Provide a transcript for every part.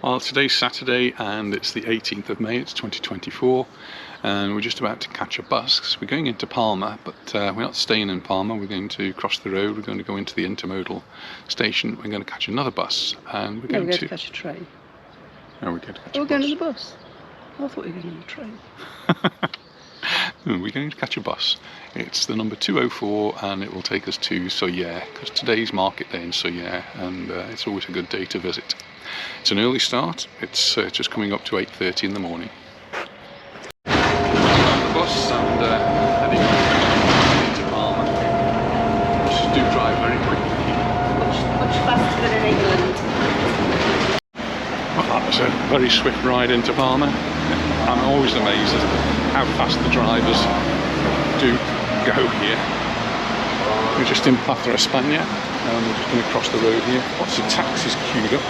Well, today's Saturday and it's the 18th of May, it's 2024, and we're just about to catch a bus because we're going into Palma, but we're not staying in Palma. We're going to cross the road, we're going to go into the Intermodal station, we're going to catch another bus, and we're going to catch a train. No, we're going to catch a bus. We're going to the bus. I thought we were going on the train. No, we're going to catch a bus. It's the number 204 and it will take us to Soller, because today's market day in Soller, and it's always a good day to visit. It's an early start, it's just coming up to 8:30 in the morning. The bus and heading into Palma. Buses do drive very quickly. Much faster than in England. Well, that was a very swift ride into Palma. I'm always amazed at how fast the drivers do go here. We're just in Plaza España and we're just going to cross the road here. Lots of taxis queued up.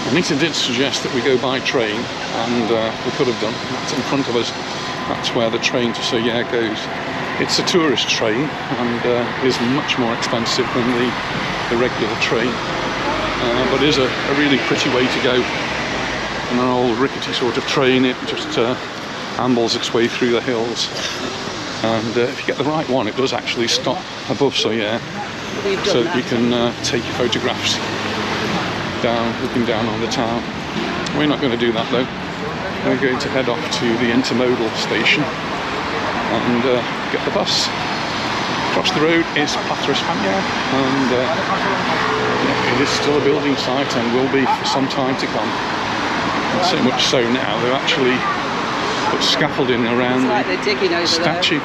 Anita did suggest that we go by train, and we could have done. That's in front of us. That's where the train to Soller goes. It's a tourist train and is much more expensive than the regular train, but it is a really pretty way to go. And an old rickety sort of train, it just ambles its way through the hills. And if you get the right one, it does actually stop above Soller, so that you can take your photographs looking down on the town. We're not going to do that though. We're going to head off to the Intermodal station and get the bus. Across the road is Plaza España, and it is still a building site and will be for some time to come. And so much so now they've actually put scaffolding around the statue.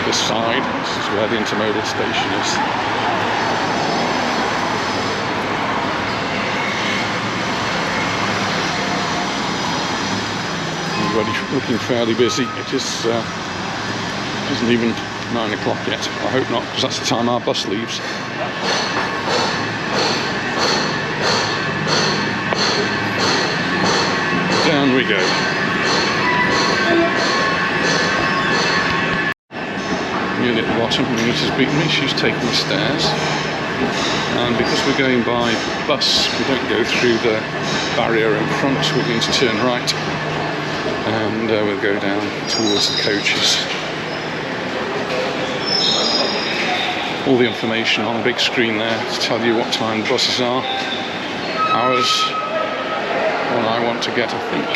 This side, this is where the Intermodal station is. Everybody looking fairly busy. It isn't even 9 o'clock yet. I hope not, because that's the time our bus leaves. Down we go. Nearly at the bottom, Anita's beaten me, she's taken the stairs, and because we're going by bus, we don't go through the barrier in front, we're going to turn right and we'll go down towards the coaches. All the information on the big screen there to tell you what time the buses are. Ours, one I want to get, I think,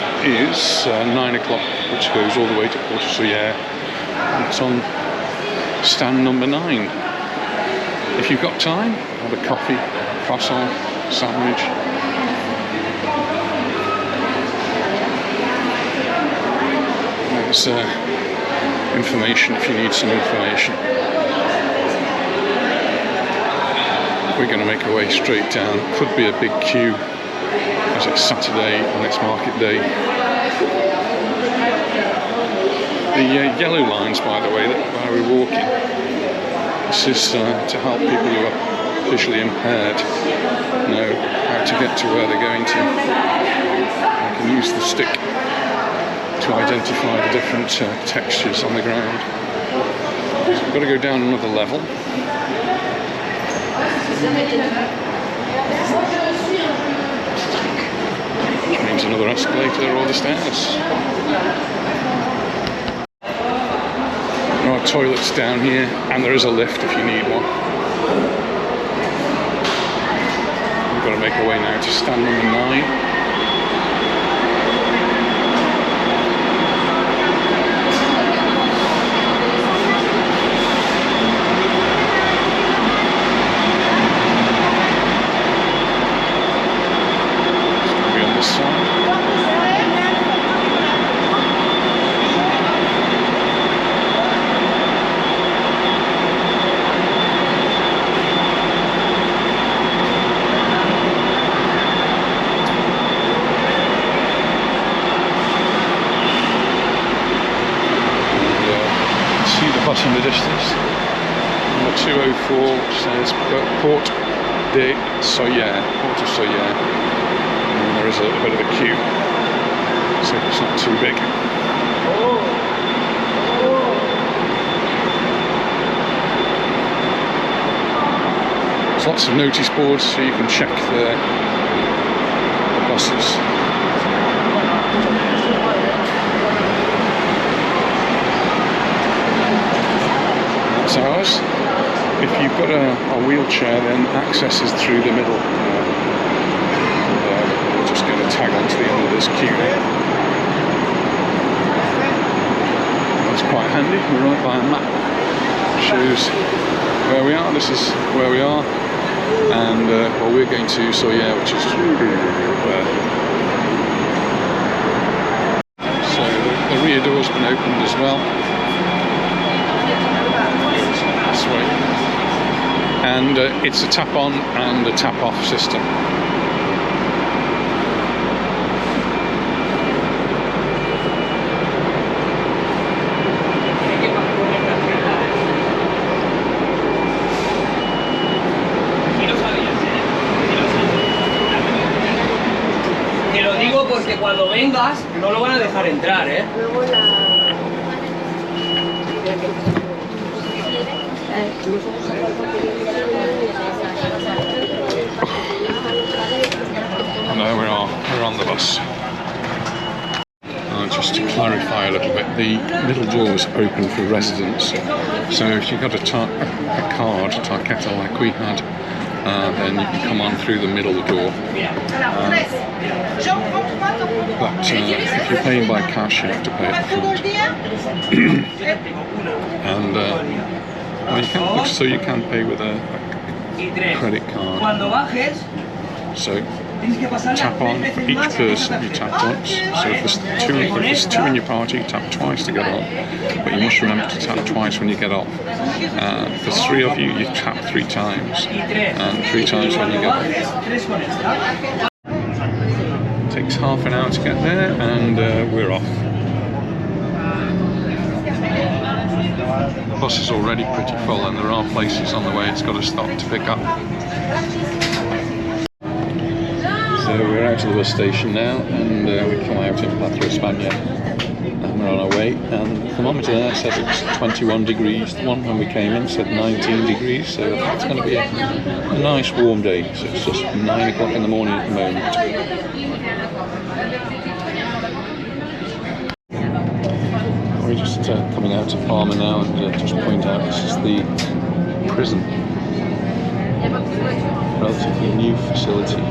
is 9 o'clock, which goes all the way to Port of Soller, and it's on stand number 9. If you've got time, have a coffee, croissant, sandwich. There's information if you need some information. We're going to make our way straight down. Could be a big queue as it's Saturday and it's market day. The yellow lines, by the way, where we're walking, this is to help people who are visually impaired know how to get to where they're going to. They can use the stick to identify the different textures on the ground. So we've got to go down another level. Which means another escalator or the stairs. There are toilets down here, and there is a lift if you need one. We've got to make our way now to stand number 9. It's going to be on this side. Bus in the distance, number 204, which says Port de Soller, Port of Soller, and there is a bit of a queue, so it's not too big. lots of notice boards so you can check the buses. That's ours. If you've got a wheelchair, then access is through the middle. We're just going to tag onto the end of this queue now. That's quite handy. We're right by a map. Shows where we are. This is where we are, and well, we're going to Soya, which is there. So the rear door's been opened as well. This way, and it's a tap on and a tap off system. Porque cuando vengas no lo van a dejar entrar, ¿eh? No, we're on the bus. Just to clarify a little bit, the middle door is open for residents. So if you've got a card, tarjeta like we had, then you can come on through the middle door. But if you're paying by cash, you have to pay up front. And well, you can pay with a credit card. So tap on each person, you tap once. So if there's two in your party, you tap twice to get on. But you must remember to tap twice when you get off. If there's three of you, you tap 3 times, and 3 times when you get off. It takes half an hour to get there, and we're off. The bus is already pretty full, and there are places on the way it's got to stop to pick up. So we're out of the bus station now, and we come out at Plaza España, and we're on our way. And the thermometer there says it's 21 degrees. The one when we came in said 19 degrees, so it's going to be a nice warm day. So it's just 9 o'clock in the morning at the moment. We're just coming out to Palma now, and just point out this is the prison. Relatively new facility.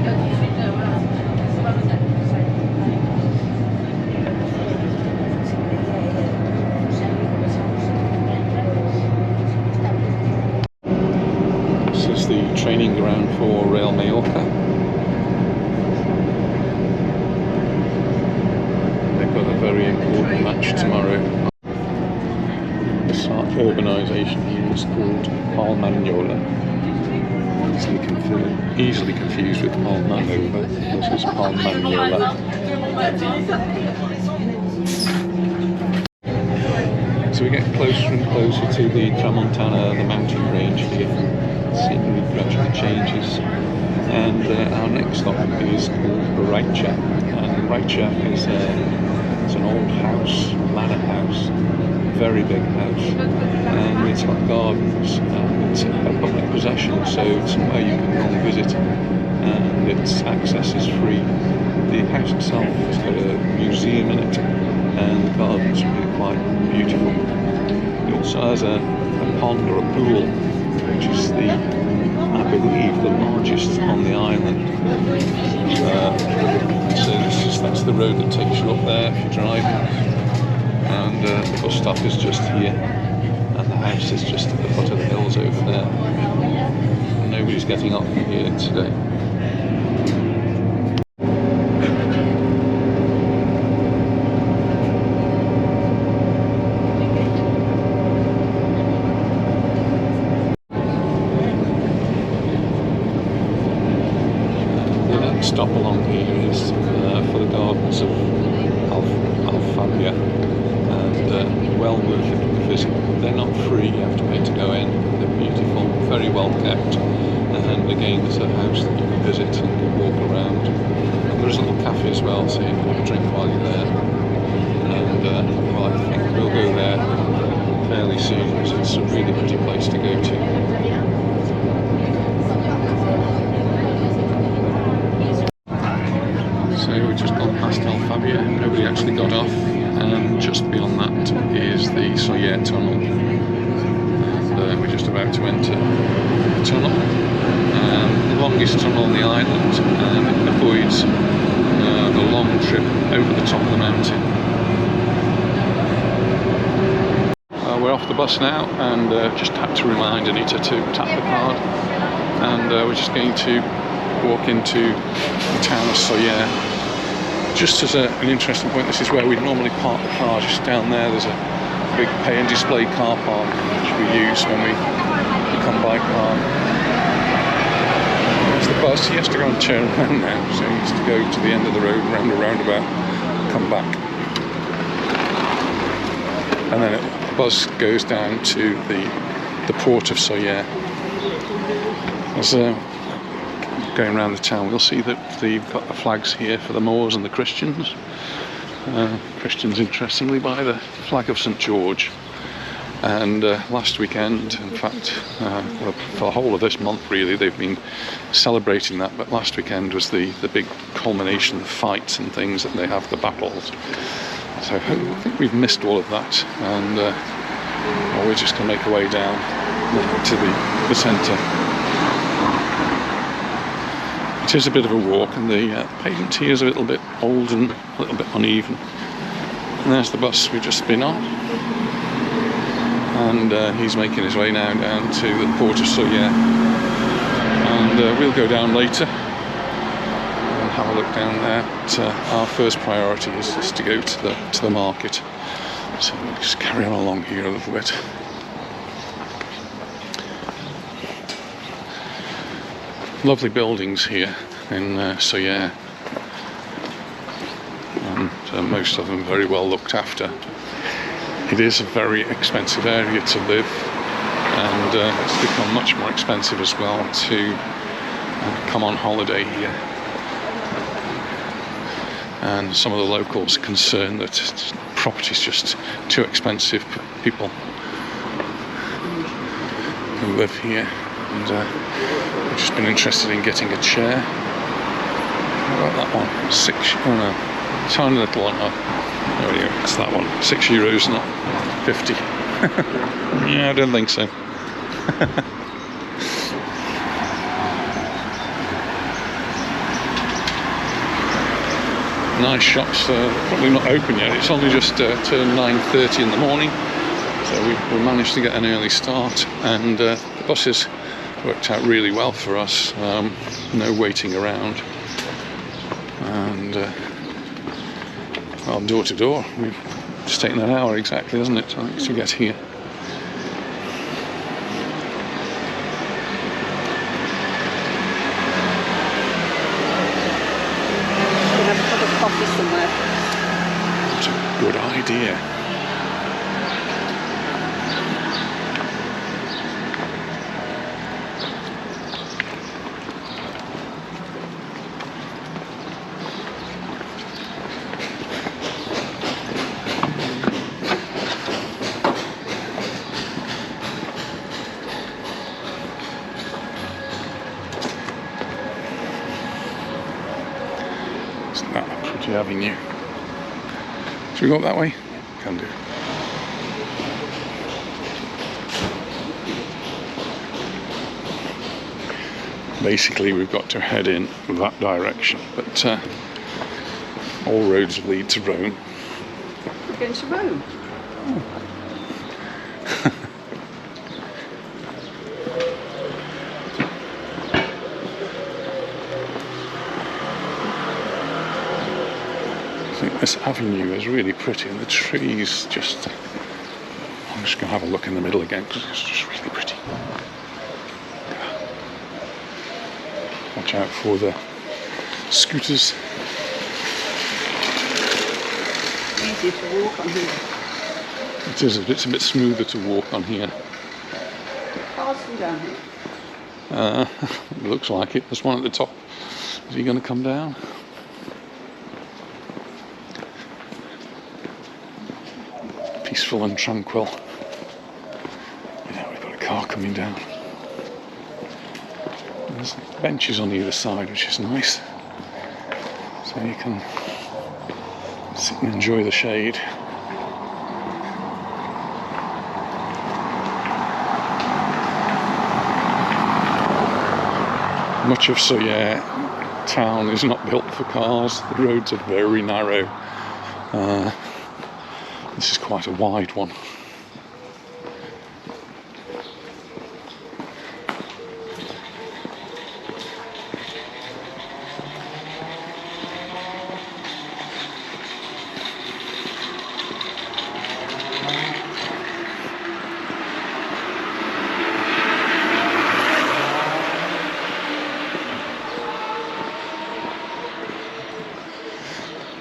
This is the training ground for Real Mallorca. They've got a very important match tomorrow. This urbanisation here is called Palma. Easily confused with Palma. This is Palma. So we get closer and closer to the Tramontana, the mountain range here. Scenery gradually changes, and our next stop is called Majorca. And Majorca is an old house, manor house, very big house, and it's got gardens, and it's a public possession, so it's somewhere you can go and visit, and its access is free. The house itself has got a museum in it, and the gardens are really quite beautiful. It also has a pond or a pool, which is I believe, the largest on the island. So that's the road that takes you up there if you're driving. And the bus stop is just here, and the house is just at the foot of the hills over there. And nobody's getting up from here today. Stop along here is for the gardens of Alfabia, and well worth it to visit. They're not free, you have to pay to go in. They're beautiful, very well kept, and again there's a house that you can visit and you can walk around. And there's a little cafe as well, so you can have a drink while you're there. And well, I think we'll go there fairly soon, because it's a really pretty place to go to. Soyer tunnel. And, we're just about to enter the tunnel. The longest tunnel on the island, and it avoids the long trip over the top of the mountain. We're off the bus now, and just had to remind Anita to tap the card, and we're just going to walk into the town of Soyer. Just as an interesting point, this is where we normally park the car. Just down there, there's a big pay and display car park which we use when we come by car. There's the bus. He has to go and turn around now, so he has to go to the end of the road, round a roundabout, come back, and then the bus goes down to the port of Soyer. As going around the town, we'll see that they've got the flags here for the Moors and the Christians. Christians, interestingly, by the flag of St. George. And last weekend, in fact, well, for the whole of this month really, they've been celebrating that, but last weekend was the big culmination of fights and things that they have, the battles. So I think we've missed all of that, and well, we're just going to make our way down to the centre. It is a bit of a walk, and the pavement here is a little bit old and a little bit uneven. And there's the bus we've just been on, and he's making his way now down to the port of Soyer, and we'll go down later and have a look down there. But our first priority is just to go to the market, so we'll just carry on along here a little bit. Lovely buildings here in Soyer, and most of them very well looked after. It is a very expensive area to live, and it's become much more expensive as well to come on holiday here. And some of the locals are concerned that property is just too expensive for people who live here. And I've just been interested in getting a chair. How about that one? Tiny little one. Oh, there we go. It's that one. €6, not 50. Yeah, I don't think so. Nice shops. Probably not open yet. It's only just turned 9:30 in the morning, so we managed to get an early start, and the buses worked out really well for us. No waiting around, and well, door to door, it's taken an hour exactly, hasn't it, to get here. We'll have a cup of coffee somewhere. That's a good idea. Isn't that a pretty avenue? Should we go up that way? Can do. Basically, we've got to head in that direction, but all roads lead to Rome. We're going to Rome. I think this avenue is really pretty, and the trees just... I'm just going to have a look in the middle again because it's just really pretty. Watch out for the scooters. Easier to walk on here. It is. It's a bit smoother to walk on here. Cars come down here. It looks like it. There's one at the top. Is he going to come down? Peaceful and tranquil. Yeah, we've got a car coming down. There's benches on either side, which is nice. So you can sit and enjoy the shade. Much of Soyer town is not built for cars. The roads are very narrow. This is quite a wide one.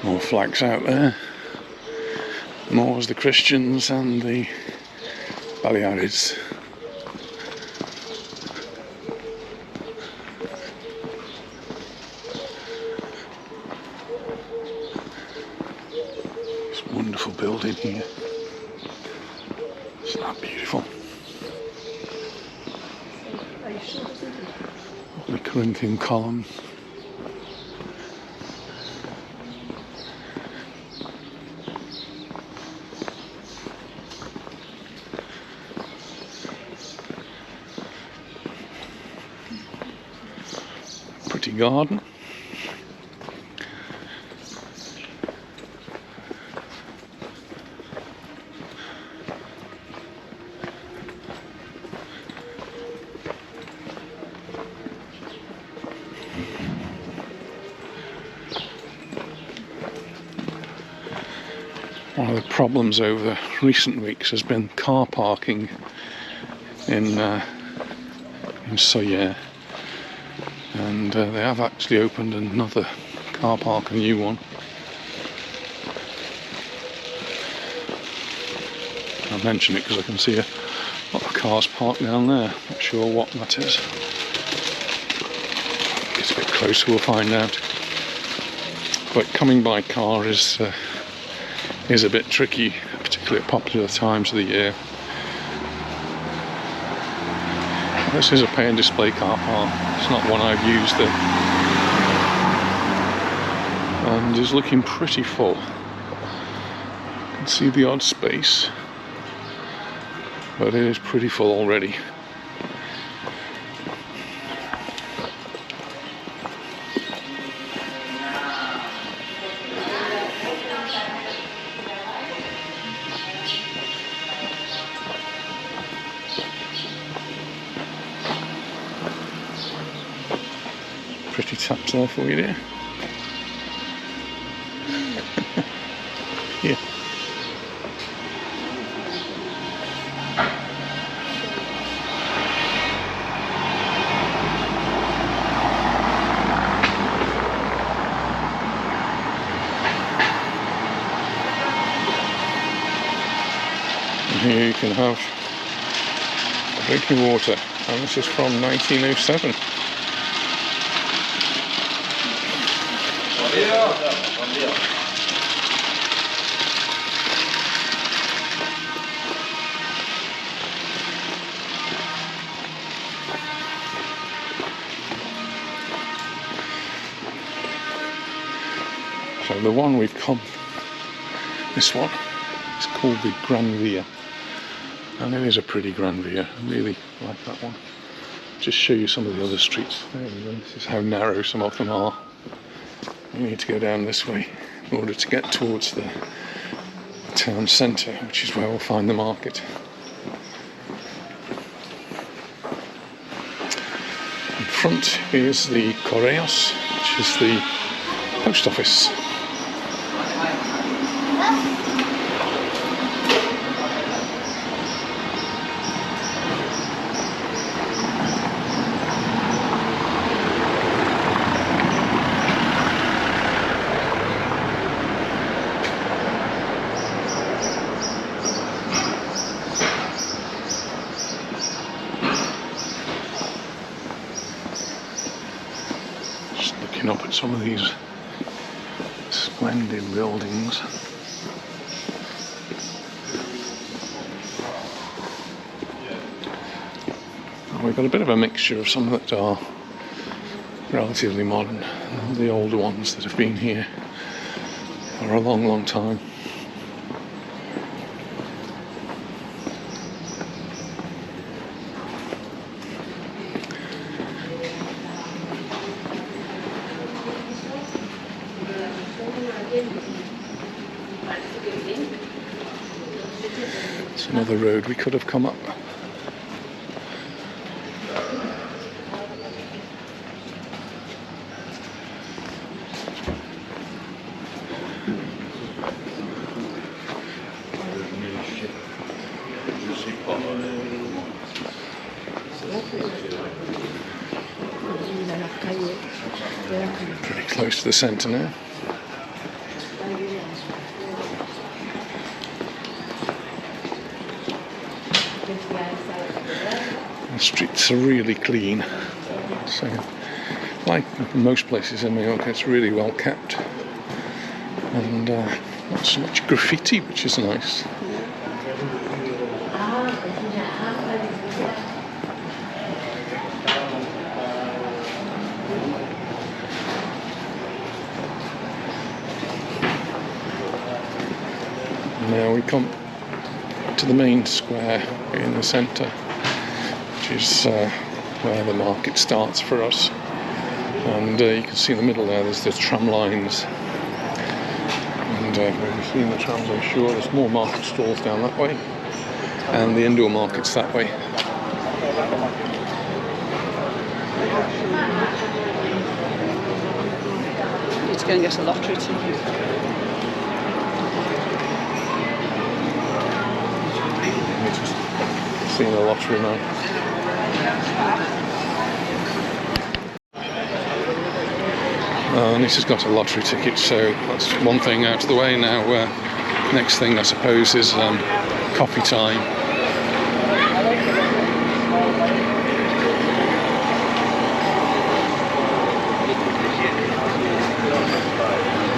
More flags out there. More's the Christians and the Baleares. This wonderful building here. Isn't that beautiful? The Corinthian column. Pretty garden. One of the problems over recent weeks has been car parking in Soyer. And they have actually opened another car park, a new one. I mention it because I can see a lot of cars parked down there. Not sure what that is. Get a bit closer, we'll find out. But coming by car is a bit tricky, particularly at popular times of the year. This is a pay and display car park. It's not one I've used there. And is looking pretty full. You can see the odd space, but it is pretty full already. Pretty taps there for you there. Yeah. And here you can have drinking water, and this is from 1907. So the one we've come, this one, is called the Gran Via, and it is a pretty Gran Via. I really like that one. Just show you some of the other streets. There we go. This is how narrow some of them are. You need to go down this way in order to get towards the town centre, which is where we'll find the market. In front is the Correos, which is the post office. Up at some of these splendid buildings. We've got a bit of a mixture of some that are relatively modern and the older ones that have been here for a long, long time. Another road we could have come up. Pretty close to the centre now. The streets are really clean, so like most places in Mallorca, it's really well kept, and not so much graffiti, which is nice. Now we come to the main square in the centre, which is where the market starts for us. And you can see in the middle there's the tram lines. And when you've seen the trams, I'm sure there's more market stalls down that way, and the indoor market's that way. Need to go and get a lottery ticket. Seen a lottery man. And this has got a lottery ticket, so that's one thing out of the way now. Next thing I suppose is coffee time.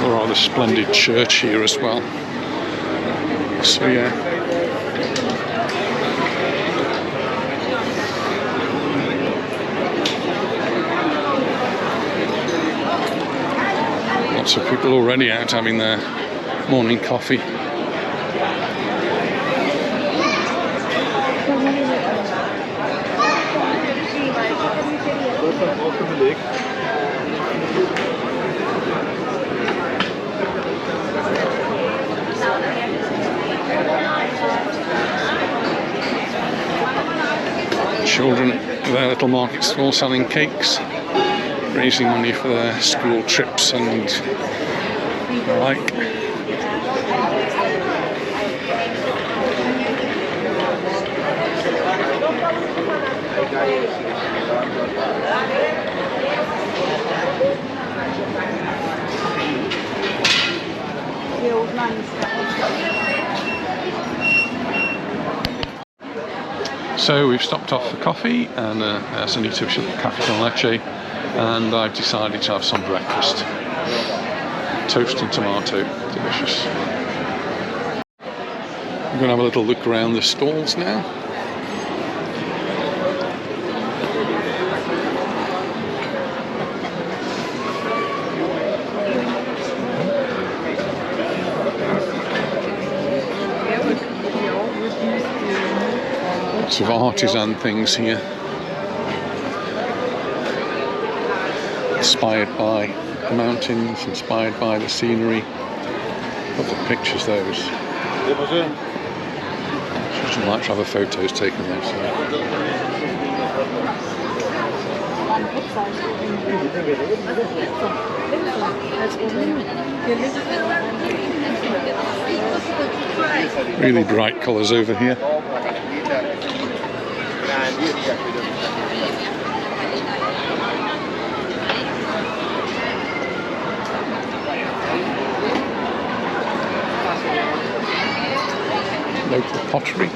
A rather splendid church here as well. So yeah. Lots of people already out having their morning coffee. Children at their little market stall selling cakes, raising money for their school trips and the like. The old man's. So we've stopped off for coffee, and there's Anita with cafe con leche, and I've decided to have some breakfast. Toast and tomato, delicious. I'm going to have a little look around the stalls now. Lots of artisan things here, inspired by the mountains, inspired by the scenery. Lovely pictures those. She'd like to have her photos taken there. Really bright colours over here. Local pottery.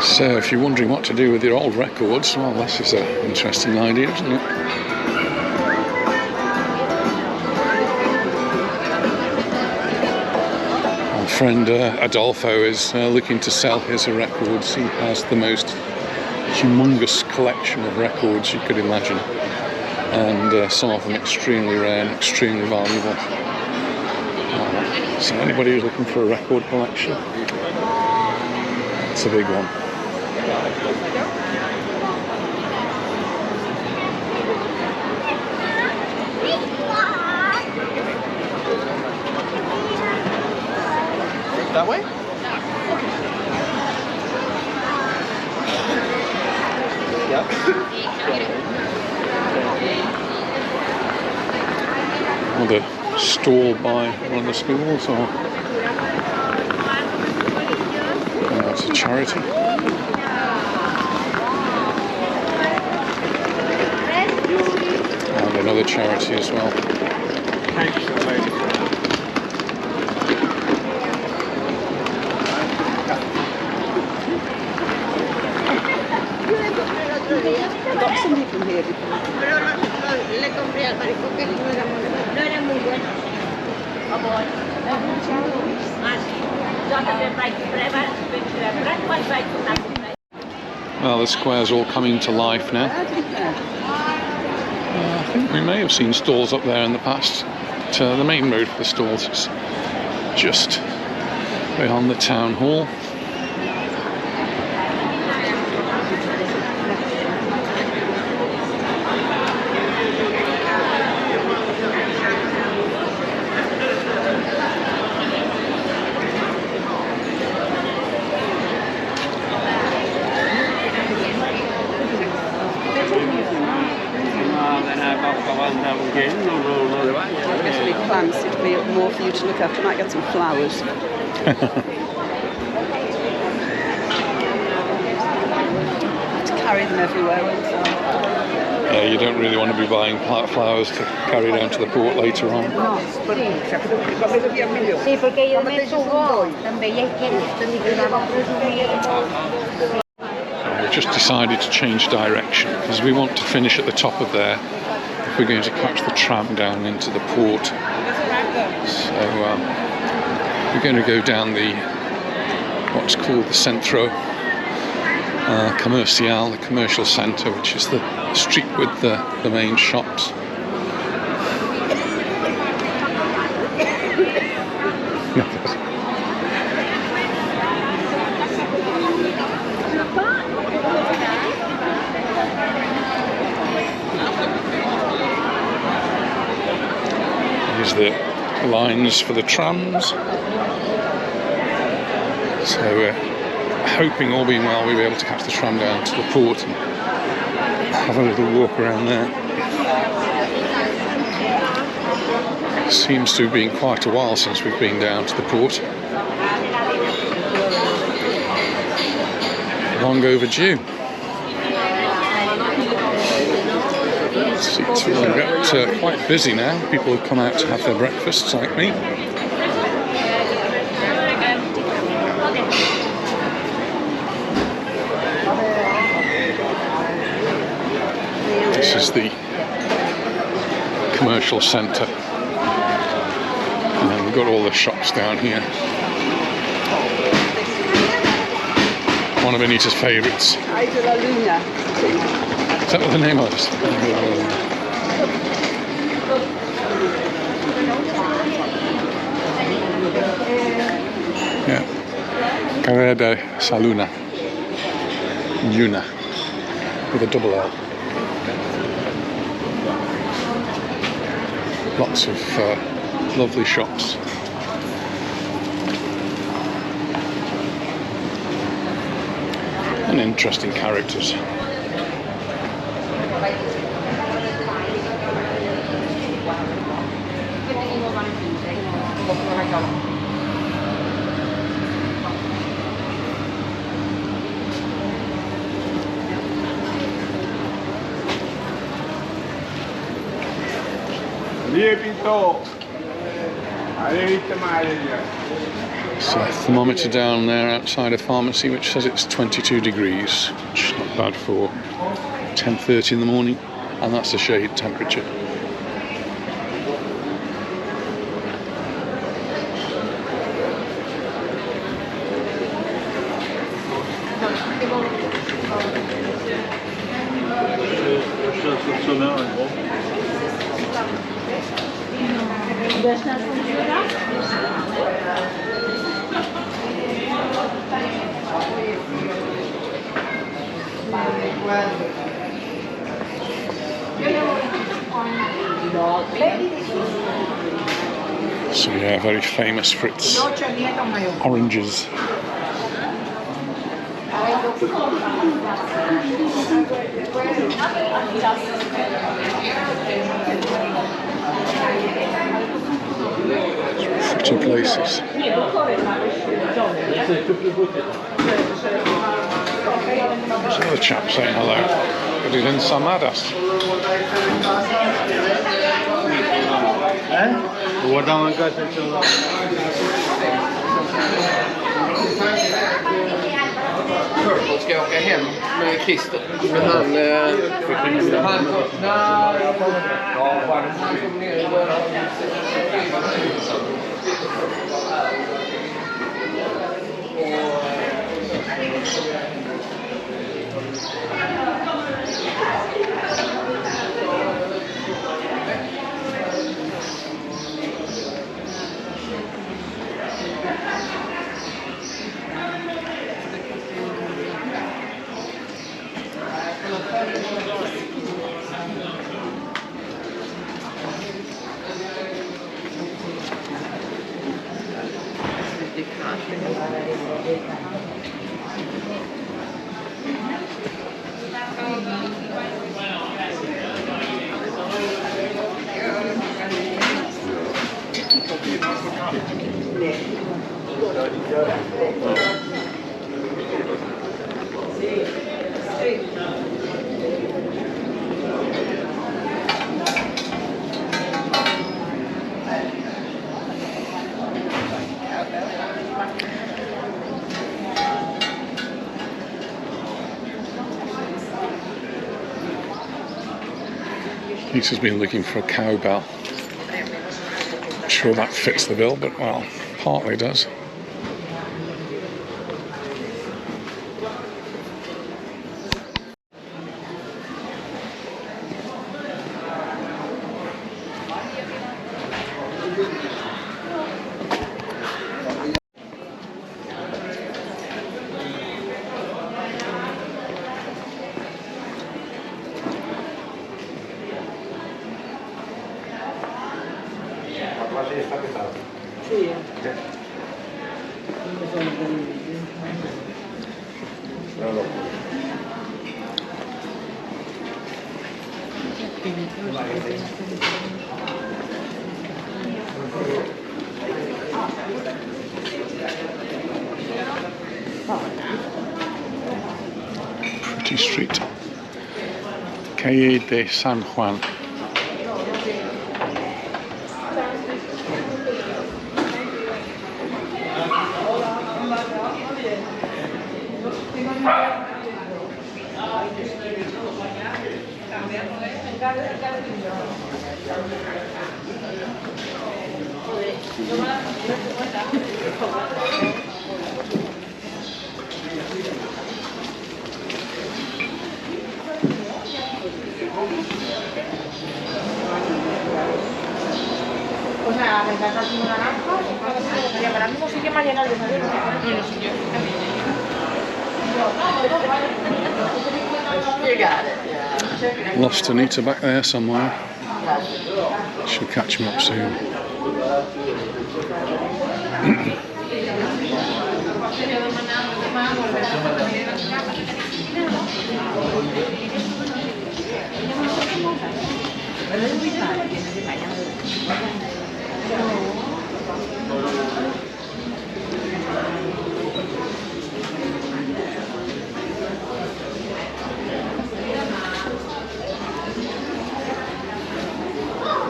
So if you're wondering what to do with your old records, well, this is an interesting idea, isn't it? Our friend Adolfo is looking to sell his records. He has the most humongous collection of records you could imagine, and some of them extremely rare and extremely valuable. So anybody who's looking for a record collection, it's a big one. That way? Another stall by one of the schools, or it's a charity. And another charity as well. I've got somebody from here before. Le compré al marico que no era muy bueno. Well, the square's all coming to life now. I think we may have seen stalls up there in the past. But, the main road for the stalls is just beyond the town hall. I guess big plants, it'll be more for you to look after. Might get some flowers. To carry them everywhere. Yeah, you don't really want to be buying flowers to carry down to the port later on. Sí, porque yo me subo. També hi ha gent que va presumir. We've just decided to change direction because we want to finish at the top of there if we're going to catch the tram down into the port. So we're going to go down the what's called the Centro Comercial, the commercial centre, which is the street with the main shops. Here's the lines for the trams. So we're hoping, all being well, we'll be able to catch the tram down to the port and have a little walk around there. It seems to have been quite a while since we've been down to the port. Long overdue. It's got quite busy now. People have come out to have their breakfasts like me. This is the commercial centre. And then we've got all the shops down here. One of Anita's favourites. Is that what the name was? Yeah. Carrera de Saluna. Yuna. With a double L. Lots of lovely shops. And interesting characters. So a thermometer down there outside a pharmacy which says it's 22 degrees, which is not bad for 10:30 in the morning, and that's the shade temperature. So yeah, very famous for its oranges. Pretty places. There's another chap saying hello, but he's ensamadas. Ska jag åka hem med Christer? Men han Lisa's been looking for a cowbell. Not sure that fits the bill, but well, partly does. Pretty street. Calle de San Juan. O sea, me encanta el naranja, para el mismo sitio me ha llegado el desayuno. Lost Anita back there somewhere. She'll catch me up soon.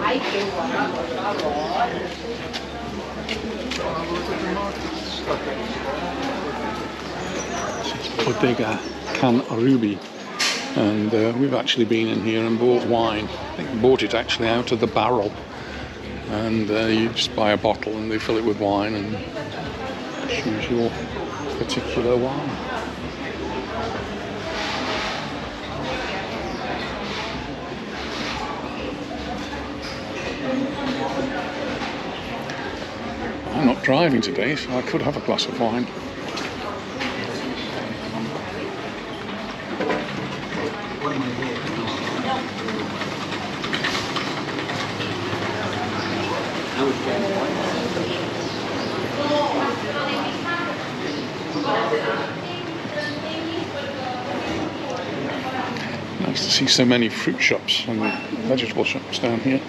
Ay, qué guapo, por favor. Bodega Can Ruby, and we've actually been in here and bought wine. I think we bought it actually out of the barrel, and you just buy a bottle and they fill it with wine and choose your particular wine. I'm not driving today, so I could have a glass of wine. Nice to see so many fruit shops and vegetable shops down here.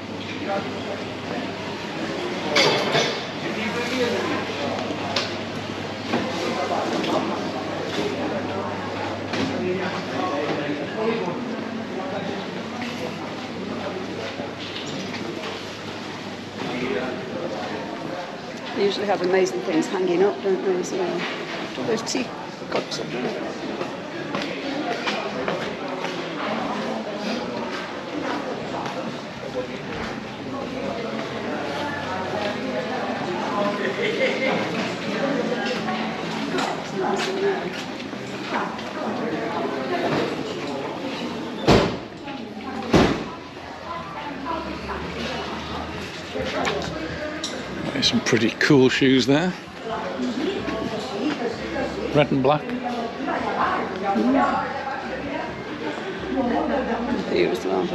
They usually have amazing things hanging up, don't they, as well? Those teacups up there. There's some pretty cool shoes there. Red and black. Here as well.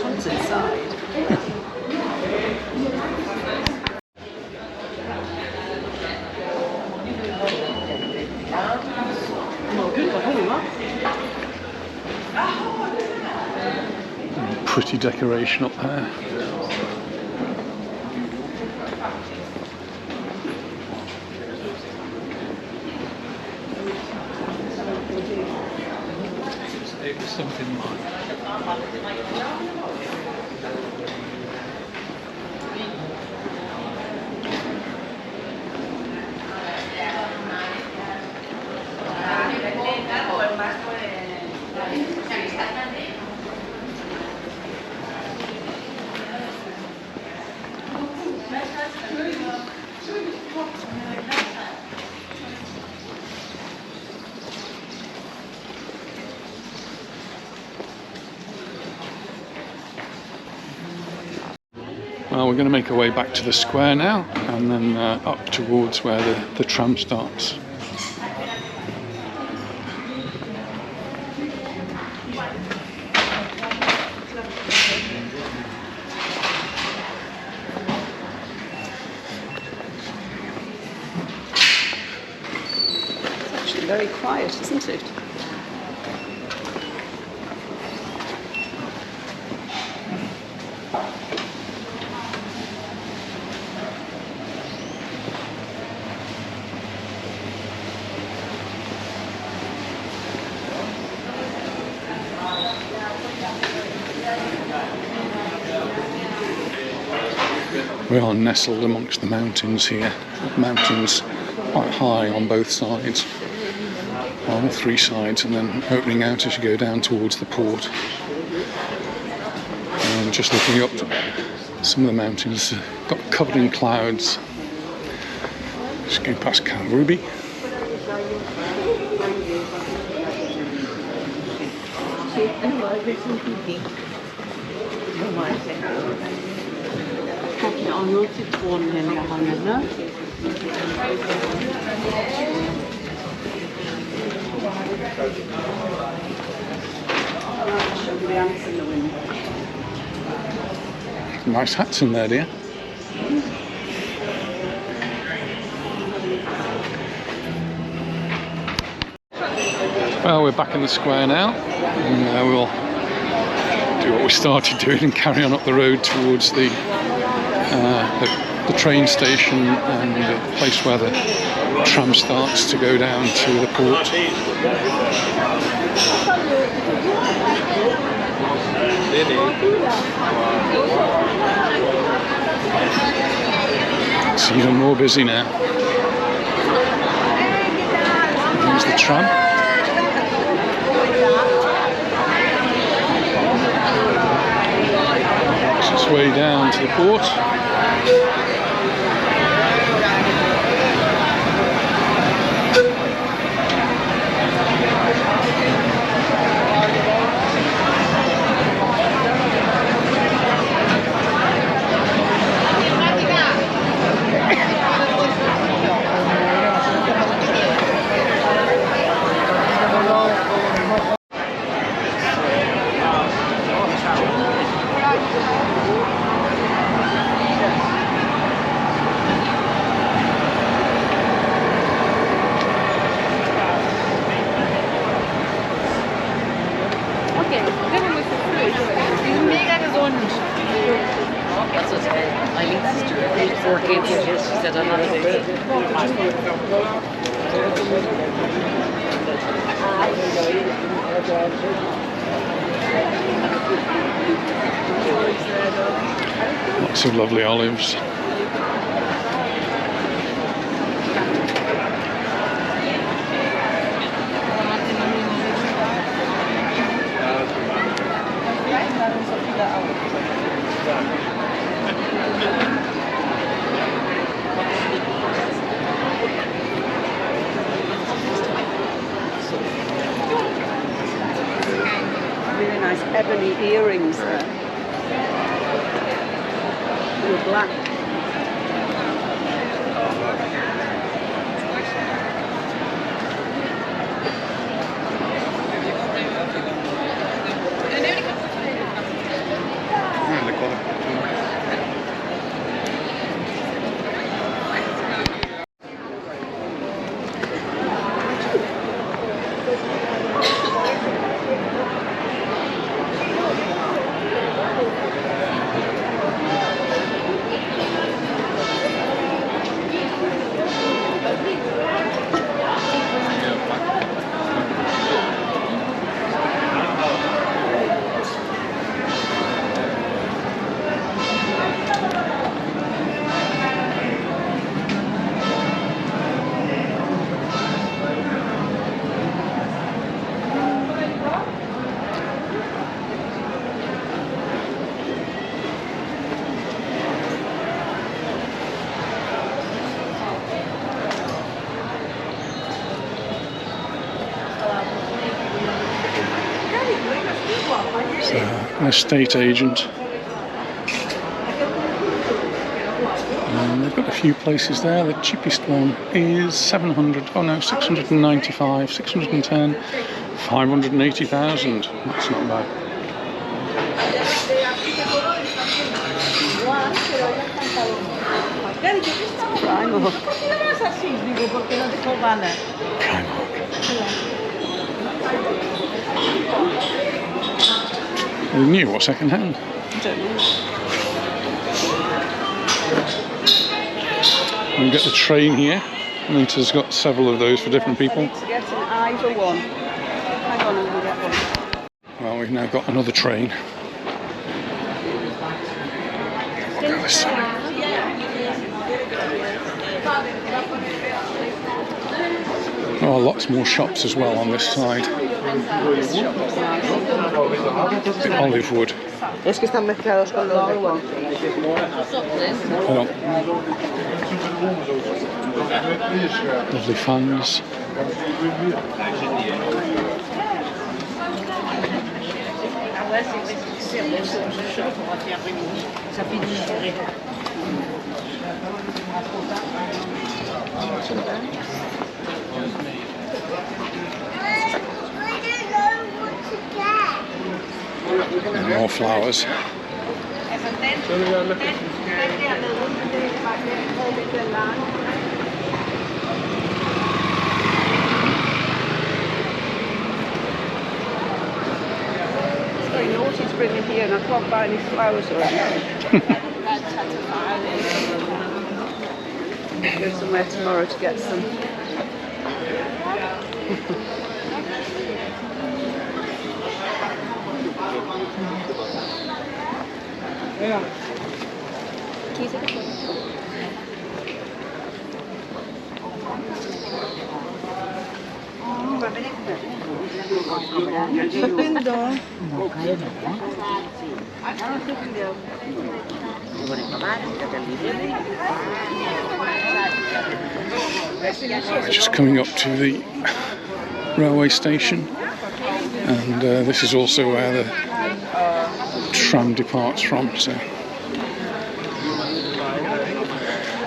What's inside? Pretty decoration up there. It was something like. Well, we're going to make our way back to the square now, and then up towards where the tram starts. It's actually very quiet, isn't it? We are nestled amongst the mountains here. Mountains quite high on both sides, on all three sides, and then opening out as you go down towards the port. And just looking up, some of the mountains got covered in clouds. Just going past Ruby. Nice hats in there, dear. Well, we're back in the square now, and we'll do what we started doing and carry on up the road towards the train station and the place where the tram starts to go down to the port. It's even more busy now. Here's the tram. It's its way down to the port. Lots of lovely olives. Really nice ebony earrings there. They were black. So, an estate agent. And they've got a few places there. The cheapest one is 695, 610, 580,000. That's not bad. New or second hand? I don't know. We get the train here. Minter's got several of those for different people. I need to get an either one. Hang on, I'm going to get one. Well, we've now got another train. We'll go this side. Oh, lots more shops as well on this side. The olive wood. Es que están mezclados con los de agua. Lovely fans. And more flowers. It's very naughty to bring me here and I can't buy any flowers or anything. Go somewhere tomorrow to get some. We're just coming up to the railway station, and this is also where the tram departs from. So,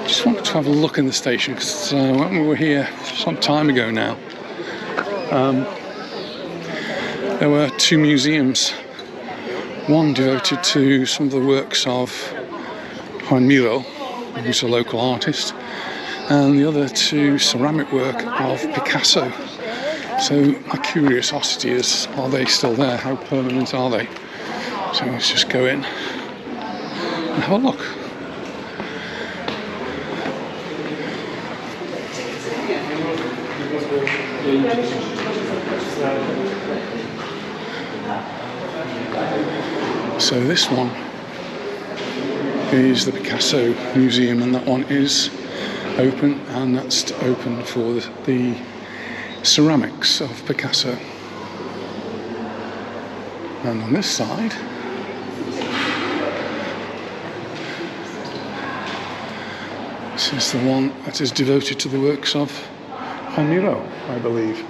just wanted to have a look in the station because when we were here some time ago now, there were two museums. One devoted to some of the works of Juan Miro, who's a local artist, and the other to ceramic work of Picasso. So my curiosity is, are they still there? How permanent are they? So let's just go in and have a look. So this one is the Picasso Museum, and that one is open, and that's open for the ceramics of Picasso. And on this side, this is the one that is devoted to the works of Miro, I believe.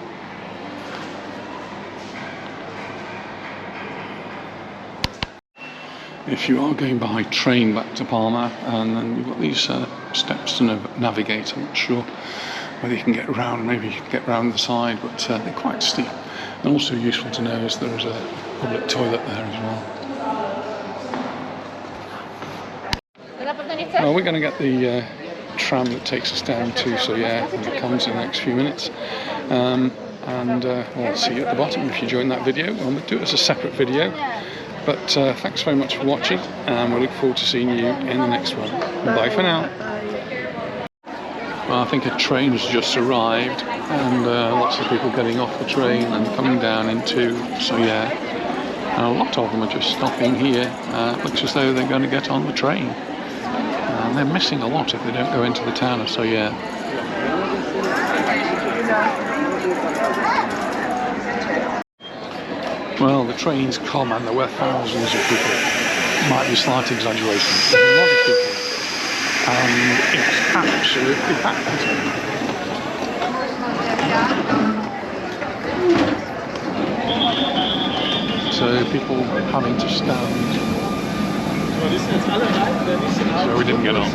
If you are going by train back to Palma, and then you've got these steps to navigate, I'm not sure whether you can get around, maybe you can get around the side, but they're quite steep. And also useful to know is there is a public toilet there as well. Well, we're going to get the tram that takes us down to, so yeah, it comes in the next few minutes. We'll see you at the bottom if you join that video. We'll do it as a separate video. But thanks very much for watching, and we look forward to seeing you in the next one. Bye for now. Well, I think a train has just arrived, and lots of people getting off the train and coming down into, so yeah, and a lot of them are just stopping here. It looks as though they're going to get on the train. They're missing a lot if they don't go into the town of so yeah. Well, the train's come and there were thousands of people. Might be a slight exaggeration. There's a lot of people. And it's absolutely packed. So people having to stand. So we didn't get on.